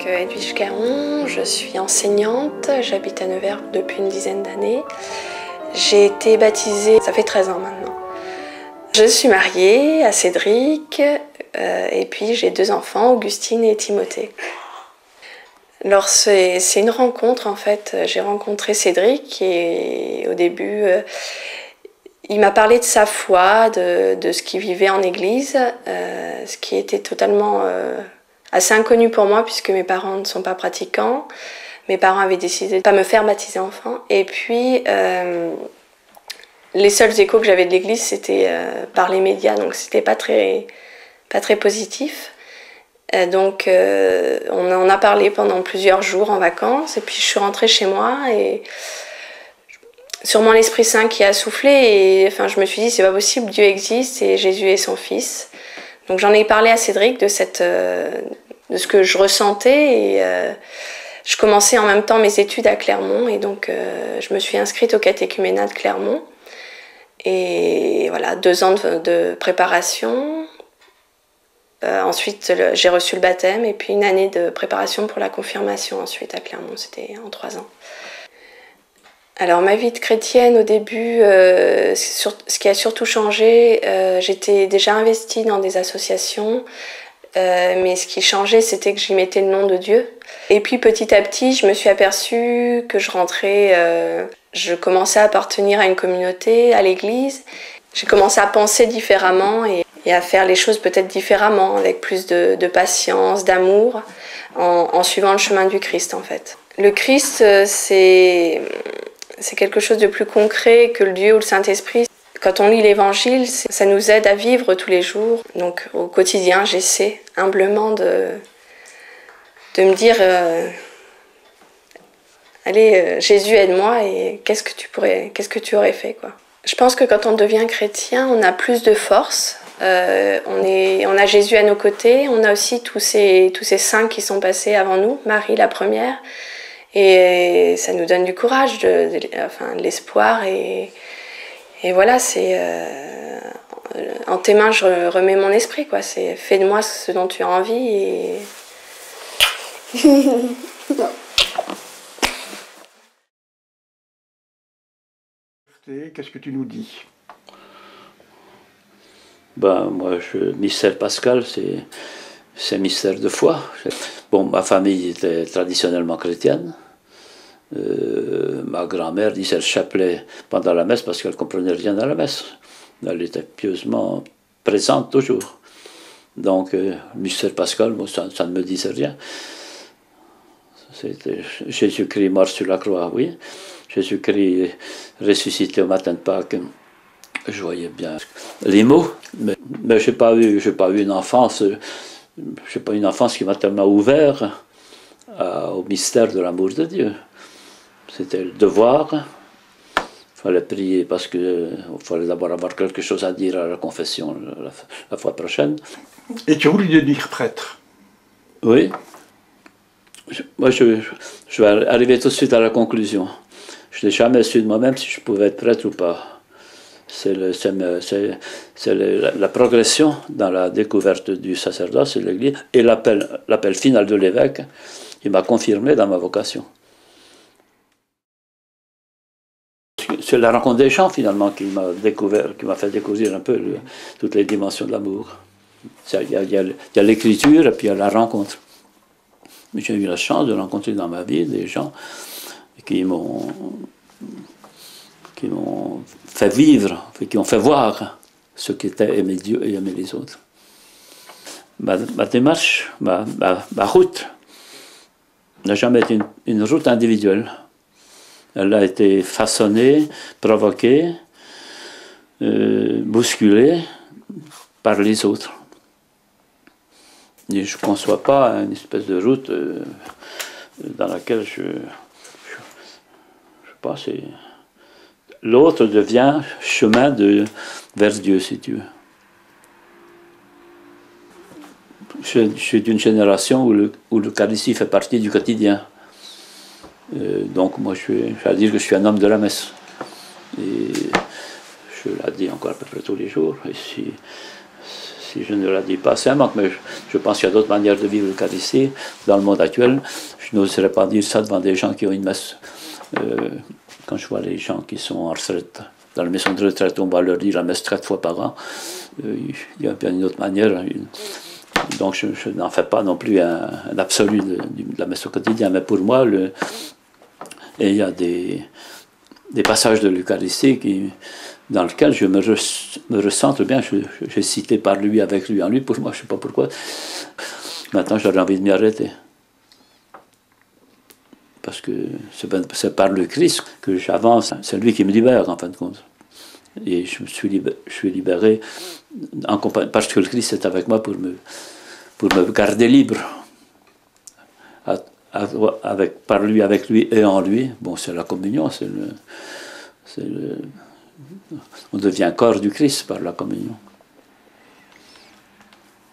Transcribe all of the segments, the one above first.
donc Edwige Caron, je suis enseignante, j'habite à Nevers depuis une dizaine d'années. J'ai été baptisée, ça fait 13 ans maintenant. Je suis mariée à Cédric et puis j'ai 2 enfants, Augustine et Timothée. Alors c'est une rencontre en fait, j'ai rencontré Cédric et au début il m'a parlé de sa foi, de ce qu'il vivait en église, ce qui était totalement assez inconnu pour moi puisque mes parents ne sont pas pratiquants. Mes parents avaient décidé de ne pas me faire baptiser enfant. Et puis, les seuls échos que j'avais de l'église, c'était par les médias, donc c'était pas très positif. Donc, on en a parlé pendant plusieurs jours en vacances, et puis je suis rentrée chez moi, et sûrement l'Esprit Saint qui a soufflé, et enfin, je me suis dit, c'est pas possible, Dieu existe, et Jésus est son Fils. Donc j'en ai parlé à Cédric de ce que je ressentais, et je commençais en même temps mes études à Clermont, et donc je me suis inscrite au catéchuménat de Clermont. Et voilà, 2 ans de préparation. Ensuite, j'ai reçu le baptême, et puis une année de préparation pour la confirmation ensuite à Clermont, c'était en 3 ans. Alors ma vie de chrétienne au début, ce qui a surtout changé, j'étais déjà investie dans des associations, mais ce qui changeait c'était que j'y mettais le nom de Dieu. Et puis petit à petit je me suis aperçue que je commençais à appartenir à une communauté, à l'église. J'ai commencé à penser différemment et à faire les choses peut-être différemment, avec plus de patience, d'amour, en suivant le chemin du Christ en fait. Le Christ c'est quelque chose de plus concret que le Dieu ou le Saint-Esprit. Quand on lit l'Évangile, ça nous aide à vivre tous les jours. Donc au quotidien, j'essaie humblement de me dire allez, Jésus aide-moi, et qu'est-ce que tu aurais fait quoi. Je pense que quand on devient chrétien, on a plus de force. On a Jésus à nos côtés, on a aussi tous ces saints qui sont passés avant nous, Marie la première. Et ça nous donne du courage, de l'espoir, et voilà, c'est en tes mains je remets mon esprit quoi. C'est fais de moi ce dont tu as envie et Qu'est-ce que tu nous dis? Ben, moi, mystère pascal, c'est un mystère de foi. Bon, ma famille était traditionnellement chrétienne. Ma grand-mère disait le chapelet pendant la messe parce qu'elle ne comprenait rien à la messe. Elle était pieusement présente toujours. Donc, mystère pascal, moi, ça ne me disait rien. C'était Jésus-Christ mort sur la croix, oui. Jésus-Christ ressuscité au matin de Pâques. Je voyais bien les mots, mais j'ai pas eu une enfance. J'ai pas une enfance qui m'a tellement ouvert au mystère de l'amour de Dieu. C'était le devoir. Il fallait prier parce qu'il fallait d'abord avoir quelque chose à dire à la confession la fois prochaine. Et tu as voulu devenir prêtre? Oui. Moi, je vais arriver tout de suite à la conclusion. Je n'ai jamais su de moi-même si je pouvais être prêtre ou pas. C'est la progression dans la découverte du sacerdoce et de l'Église, et l'appel final de l'évêque qui m'a confirmé dans ma vocation. C'est la rencontre des gens finalement qui m'a fait découvrir un peu toutes les dimensions de l'amour. Il y a l'écriture et puis il y a la rencontre. J'ai eu la chance de rencontrer dans ma vie des gens qui m'ont fait vivre, qui m'ont fait voir ce qu'était aimer Dieu et aimer les autres. Ma démarche, ma route n'a jamais été une route individuelle. Elle a été façonnée, provoquée, bousculée par les autres. Et je ne conçois pas une espèce de route dans laquelle je sais pas, l'autre devient chemin vers Dieu, si tu veux. Je suis d'une génération où l'Eucharistie fait partie du quotidien. Donc moi, je vais dire que je suis un homme de la messe. Et je la dis encore à peu près tous les jours. Et si je ne la dis pas, c'est un manque, mais je pense qu'il y a d'autres manières de vivre l'Eucharistie dans le monde actuel. Je n'oserais pas dire ça devant des gens qui ont une messe. Quand je vois les gens qui sont en retraite, dans la maison de retraite, on va leur dire la messe 4 fois par an. Il y a bien une autre manière. Donc je n'en fais pas non plus un absolu de la messe au quotidien. Mais pour moi, et il y a des passages de l'Eucharistie dans lesquels je me ressens bien. J'ai cité par lui, avec lui, en lui. Pour moi, je ne sais pas pourquoi. Maintenant, j'aurais envie de m'y arrêter. Parce que c'est par le Christ que j'avance. C'est lui qui me libère, en fin de compte. Et je suis libéré parce que le Christ est avec moi pour me garder libre. Par lui, avec lui et en lui. Bon, c'est la communion, on devient corps du Christ par la communion.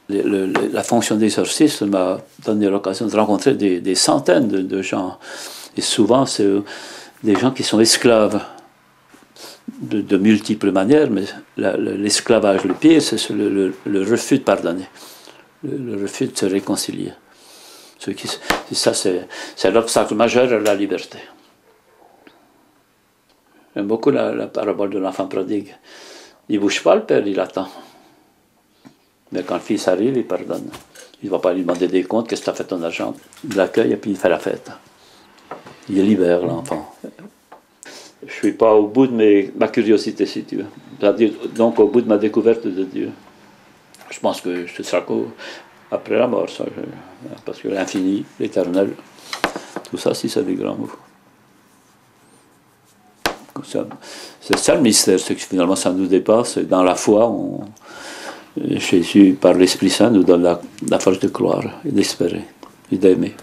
La fonction d'exorciste m'a donné l'occasion de rencontrer des centaines de gens. Et souvent, c'est des gens qui sont esclaves de multiples manières, mais l'esclavage, le pire, c'est le refus de pardonner, le refus de se réconcilier. Ça, c'est l'obstacle majeur à la liberté. J'aime beaucoup la parabole de l'enfant prodigue. Il ne bouge pas, le père, il attend. Mais quand le fils arrive, il pardonne. Il ne va pas lui demander des comptes, qu'est-ce que tu as fait ton argent. Il l'accueille et puis il fait la fête. Il libère l'enfant. Je ne suis pas au bout de ma curiosité, si tu veux. C'est-à-dire, donc au bout de ma découverte de Dieu. Je pense que ce sera après la mort, ça, parce que l'infini, l'éternel, tout ça, si c'est des grands mots. C'est ça le mystère, c'est que finalement ça nous dépasse. Dans la foi, Jésus, par l'Esprit Saint, nous donne la force de croire et d'espérer et d'aimer.